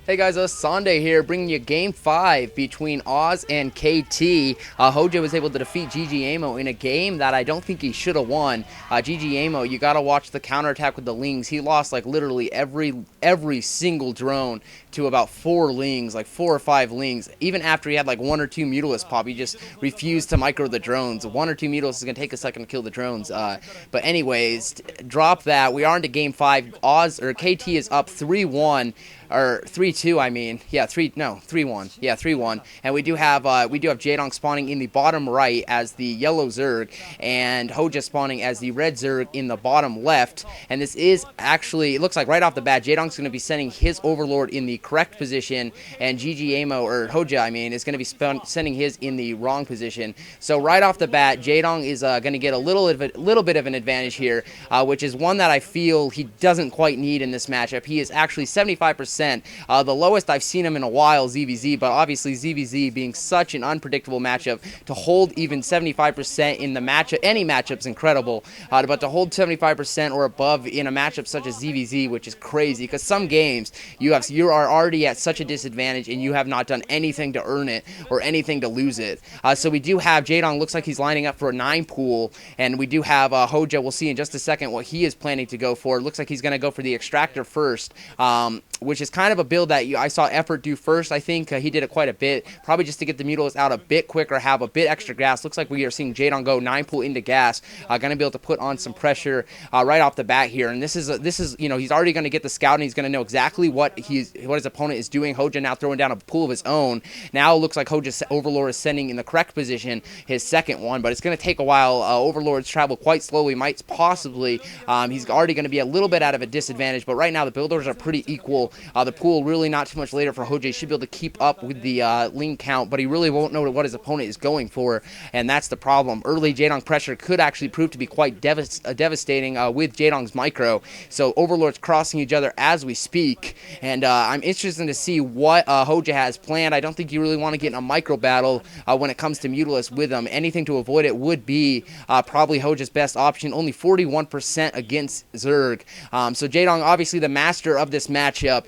Hey guys, Sunday here, bringing you Game 5 between Oz and KT. Hoejja was able to defeat GG in a game that I don't think he should have won. GG, you gotta watch the counterattack with the Lings. He lost like literally every single drone to about 4 Lings, like 4 or 5 Lings. Even after he had like 1 or 2 Mutalisks pop, he just refused to micro the drones. 1 or 2 Mutalisks is gonna take a second to kill the drones. But anyways, drop that. We are into Game 5. KT is up 3-1. Or 3-2, I mean. Yeah, 3-1. Yeah, 3-1. And we do have Jaedong spawning in the bottom right as the yellow Zerg, and Hoejja spawning as the red Zerg in the bottom left. And this is actually, it looks like right off the bat, Jaedong's going to be sending his Overlord in the correct position, and Hoejja, I mean, is going to be sending his in the wrong position. So right off the bat, Jaedong is going to get a little bit of an advantage here, which is one that I feel he doesn't quite need in this matchup. He is actually 75%. The lowest I've seen him in a while, ZVZ, but obviously ZVZ being such an unpredictable matchup, to hold even 75% in the matchup, any matchup's incredible, but to hold 75% or above in a matchup such as ZVZ, which is crazy, because some games you are already at such a disadvantage and you have not done anything to earn it or anything to lose it. So we do have Jaedong, looks like he's lining up for a 9 pool, and we do have Hoejja. We'll see in just a second what he is planning to go for. It looks like he's going to go for the extractor first, which is kind of a build that I saw Effort do first. I think he did it quite a bit, probably just to get the Mutalisks out a bit quicker, have a bit extra gas. Looks like we are seeing Jaedong go 9 pool into gas, going to be able to put on some pressure right off the bat here. And this is he's already going to get the scout, and he's going to know exactly what his opponent is doing. Hoejja now throwing down a pool of his own. Now it looks like Hoejja's Overlord is sending in the correct position his second one, but it's going to take a while. Overlords travel quite slowly, might possibly, he's already going to be a little bit out of a disadvantage, but right now the builders are pretty equal. The pool really not too much later for Hoejja. He should be able to keep up with the Ling count, but he really won't know what his opponent is going for, and that's the problem. Early Jaedong pressure could actually prove to be quite devastating with Jaedong's micro, so Overlords crossing each other as we speak, and I'm interested to see what Hoejja has planned. I don't think you really want to get in a micro battle when it comes to Mutalisks with him. Anything to avoid it would be probably Hoejja's best option, only 41% against Zerg. So Jaedong, obviously the master of this matchup,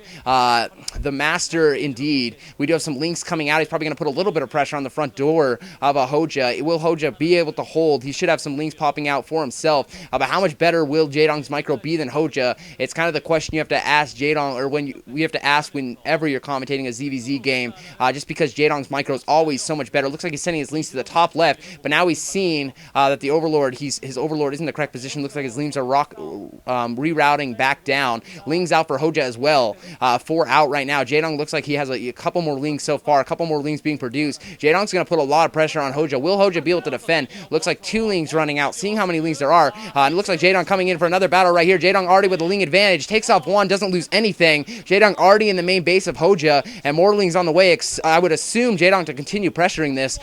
the master indeed. We do have some Lings coming out. He's probably going to put a little bit of pressure on the front door of Hoejja. Will Hoejja be able to hold? He should have some Lings popping out for himself. But how much better will Jaedong's micro be than Hoejja? It's kind of the question you have to ask Jaedong, or we have to ask whenever you're commentating a ZVZ game, just because Jaedong's micro is always so much better. It looks like he's sending his Lings to the top left, but now he's seen that the Overlord, his Overlord is in the correct position. Looks like his Lings are rerouting back down. Lings out for Hoejja as well. 4 out right now. Jaedong looks like he has a couple more Lings so far, a couple more Lings being produced. Jaedong's going to put a lot of pressure on Hoejja. Will Hoejja be able to defend? Looks like 2 Lings running out, seeing how many Lings there are. And it looks like Jaedong coming in for another battle right here. Jaedong already with the Ling advantage, takes off 1, doesn't lose anything. Jaedong already in the main base of Hoejja, and more Lings on the way. I would assume Jaedong to continue pressuring this.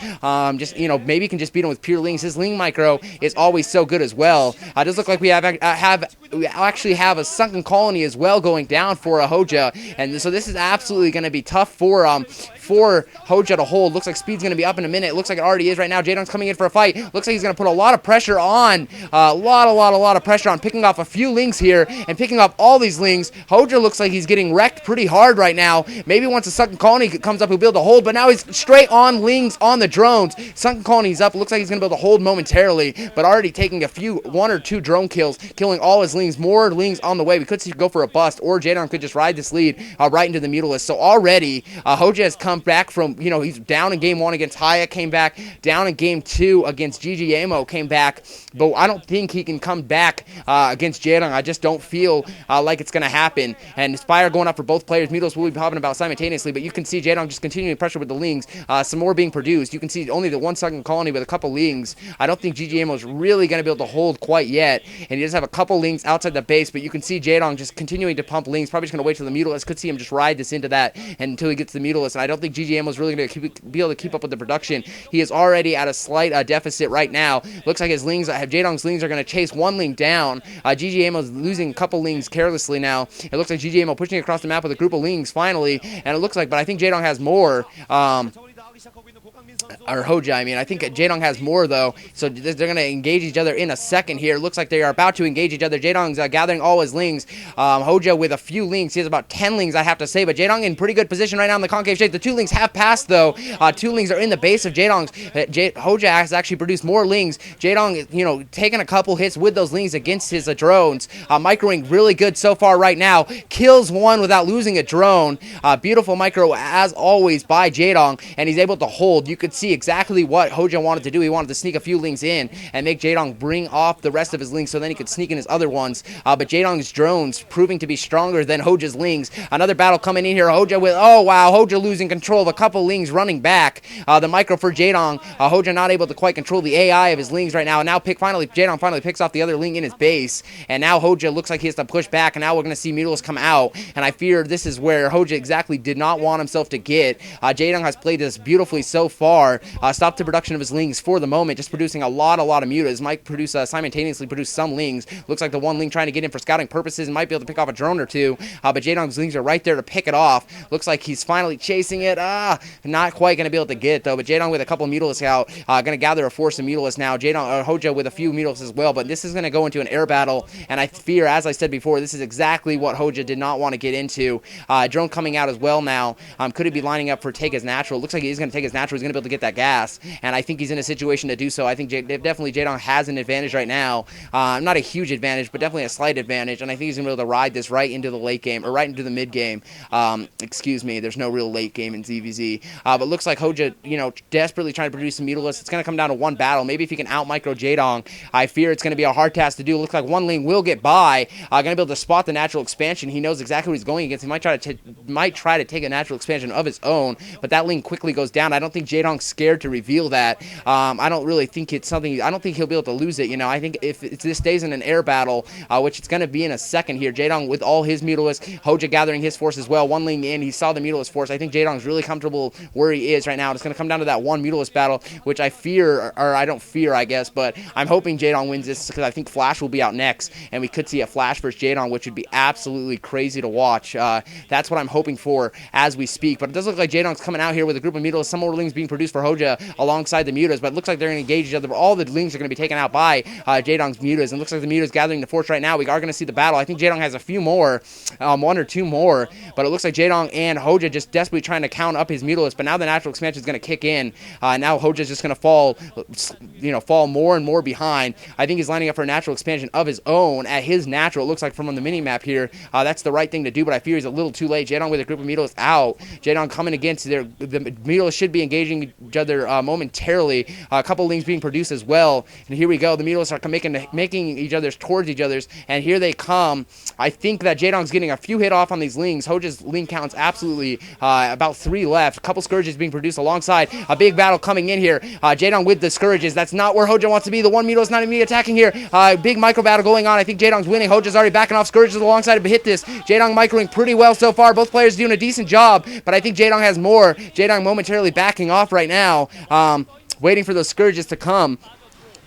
Maybe he can just beat him with pure Lings. His Ling micro is always so good as well. It does look like we actually have a sunken colony as well going down for Hoejja, and so this is absolutely going to be tough for Hoejja to hold. Looks like speed's going to be up in a minute. Looks like it already is right now. Jaedong's coming in for a fight. Looks like he's going to put a lot of pressure on, a lot of pressure on picking off a few Lings here and picking off all these Lings. Hoejja looks like he's getting wrecked pretty hard right now. Maybe once the sunken colony comes up, he'll be able to hold, but now he's straight on Lings on the drones. Sunken colony's up. Looks like he's going to be able to hold momentarily, but already taking 1 or 2 drone kills, killing all his Lings. More Lings on the way. We could see go for a bust, or Jaedong could just ride this lead right into the Mutalisks. So already Hoejja has come back from, he's down in game 1 against Hoejja, came back, down in game 2 against GG, came back, but I don't think he can come back against Jaedong. I just don't feel like it's going to happen. And Spire going up for both players. Mutalisks will be popping about simultaneously, but you can see Jaedong just continuing pressure with the Lings. Some more being produced. You can see only the 1 sunken colony with a couple Lings. I don't think GG is really going to be able to hold quite yet, and he does have a couple Lings outside the base, but you can see Jaedong just continuing to pump Lings. Probably just going to wait till the Mutalisks. Could see him just ride this into that and until he gets the Mutalisks, and I don't think GG is really going to be able to keep up with the production. He is already at a slight deficit right now. Looks like his Lings, Jaedong's Lings are going to chase 1 Ling down. GG is losing a couple Lings carelessly now. It looks like GG pushing across the map with a group of Lings finally, and it looks like, but I think Jaedong has more. or Hoejja, I mean. I think Jaedong has more, though, so they're going to engage each other in a second here. Looks like they are about to engage each other. Jaedong's gathering all his lings. Hoejja with a few lings. He has about 10 lings, I have to say, but Jaedong in pretty good position right now in the concave shape. The 2 lings have passed, though. 2 lings are in the base of Jaedong's. Hoejja has actually produced more lings. Jaedong, you know, taking a couple hits with those lings against his drones. Microing really good so far right now. Kills one without losing a drone. Beautiful micro, as always, by Jaedong, and he's able to hold. You could see exactly what Hoejja wanted to do. He wanted to sneak a few lings in and make Jaedong bring off the rest of his lings so then he could sneak in his other ones. But Jaedong's drones proving to be stronger than Hoejja's lings. Another battle coming in here. Hoejja with, oh wow, Hoejja losing control of a couple lings running back. The micro for Jaedong. Hoejja not able to quite control the AI of his lings right now. And now Jaedong finally picks off the other ling in his base. And now Hoejja looks like he has to push back. And now we're going to see Mutalisk come out. And I fear this is where Hoejja exactly did not want himself to get. Jaedong has played this beautifully so far. Stopped the production of his lings for the moment, just producing a lot of mutas. Might produce simultaneously produce some lings. Looks like the one ling trying to get in for scouting purposes and might be able to pick off a drone or two. But Jaedong's lings are right there to pick it off. Looks like he's finally chasing it. Not quite going to be able to get it though. But Jaedong with a couple of Mutalisks out, going to gather a force of Mutalisks now. Hoejja with a few Mutalisks as well. But this is going to go into an air battle, and I fear, as I said before, this is exactly what Hoejja did not want to get into. Drone coming out as well now. Could he be lining up for take his natural? Looks like he's going to take his natural. He's going to be able to get that gas, and I think he's in a situation to do so. I think definitely Jaedong has an advantage right now. Not a huge advantage, but definitely a slight advantage, and I think he's going to be able to ride this right into the late game, or right into the mid game. Excuse me, there's no real late game in ZVZ. But looks like Hoejja, you know, desperately trying to produce some Mutalisks. It's going to come down to one battle. Maybe if he can out-micro Jaedong, I fear it's going to be a hard task to do. Looks like one ling will get by. Going to be able to spot the natural expansion. He knows exactly what he's going against. He might try to take a natural expansion of his own, but that ling quickly goes down. I don't think Jaedong's scared to reveal that. I don't really think it's something. I don't think he'll be able to lose it. You know, I think if this stays in an air battle, which it's going to be in a second here, Jaedong with all his Mutalisks, Hoejja gathering his force as well. One ling in, he saw the Mutalisk force. I think Jaedong's really comfortable where he is right now. It's going to come down to that one Mutalisk battle, which I fear, or I don't fear, I guess, but I'm hoping Jaedong wins this because I think Flash will be out next, and we could see a Flash versus Jaedong, which would be absolutely crazy to watch. That's what I'm hoping for as we speak. But it does look like Jaedong's coming out here with a group of Mutalisks. Some more lings being produced for Hoejja alongside the Mutas, but it looks like they're going to engage each other. But all the lings are going to be taken out by Jaedong's Mutas, and it looks like the Mutas gathering the force right now. We are going to see the battle. I think Jaedong has a few more, 1 or 2 more, but it looks like Jaedong and Hoejja just desperately trying to count up his Mutalisks. But now the natural expansion is going to kick in. Now Hoejja's just going to fall more and more behind. I think he's lining up for a natural expansion of his own at his natural. It looks like from on the mini map here, that's the right thing to do. But I fear he's a little too late. Jaedong with a group of Mutalisks out. Jaedong coming against the Mutalisks should be engaging each other momentarily. A couple lings being produced as well. And here we go. The Mutalisks are making each other's towards each other's, and here they come. I think that Jaedong's getting a few hit off on these lings. Hoejja's ling count's absolutely about 3 left. A couple Scourges being produced alongside. A big battle coming in here. Jaedong with the Scourges. That's not where Hoejja wants to be. The one Mutalisk not even attacking here. Big micro battle going on. I think Jaedong's winning. Hoejja's already backing off Scourges alongside to hit this. Jaedong microing pretty well so far. Both players doing a decent job, but I think Jaedong has more. Jaedong momentarily backing off right now, waiting for those Scourges to come.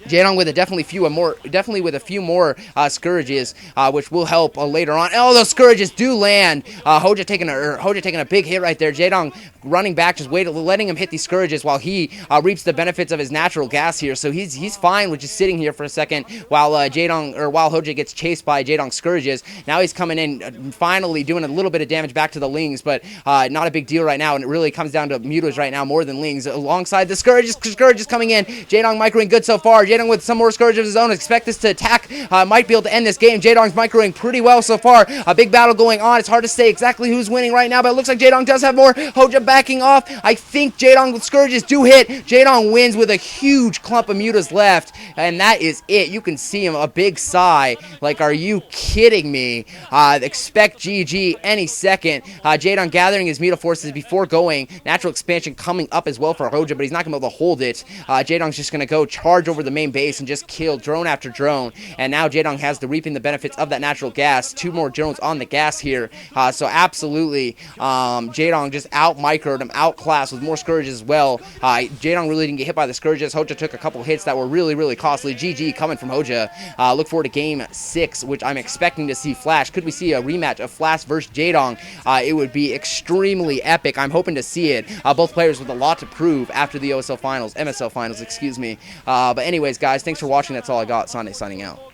Jaedong with definitely with a few more Scourges, which will help later on. Oh, those Scourges do land. Hoejja taking a big hit right there. Jaedong running back, just letting him hit these Scourges while he reaps the benefits of his natural gas here. So he's fine with just sitting here for a second while Hoejja gets chased by Jaedong's Scourges. Now he's coming in, finally doing a little bit of damage back to the lings, but not a big deal right now. And it really comes down to Mutas right now more than lings. Alongside the Scourges coming in. Jaedong microing good so far. Jaedong with some more Scourges of his own. Expect this to attack. Might be able to end this game. Jaedong's microing pretty well so far. A big battle going on. It's hard to say exactly who's winning right now, but it looks like Jaedong does have more. Hoejja backing off. I think Jaedong with Scourges do hit. Jaedong wins with a huge clump of Mutas left, and that is it. You can see him, a big sigh. Like, are you kidding me? Expect GG any second. Jaedong gathering his Muta forces before going. Natural expansion coming up as well for Hoejja, but he's not going to be able to hold it. Jaedong's just going to go charge over the main main base and just kill drone after drone. And now Jaedong has the reaping the benefits of that natural gas. 2 more drones on the gas here. So absolutely, Jaedong just out-microed him, outclassed with more Scourges as well. Jaedong really didn't get hit by the Scourges. Hoejja took a couple hits that were really, really costly. GG coming from Hoejja. Look forward to game 6, which I'm expecting to see Flash. Could we see a rematch of Flash versus Jaedong? It would be extremely epic. I'm hoping to see it. Both players with a lot to prove after the MSL finals, excuse me. But anyways, guys, thanks for watching. That's all I got. Sunday signing out.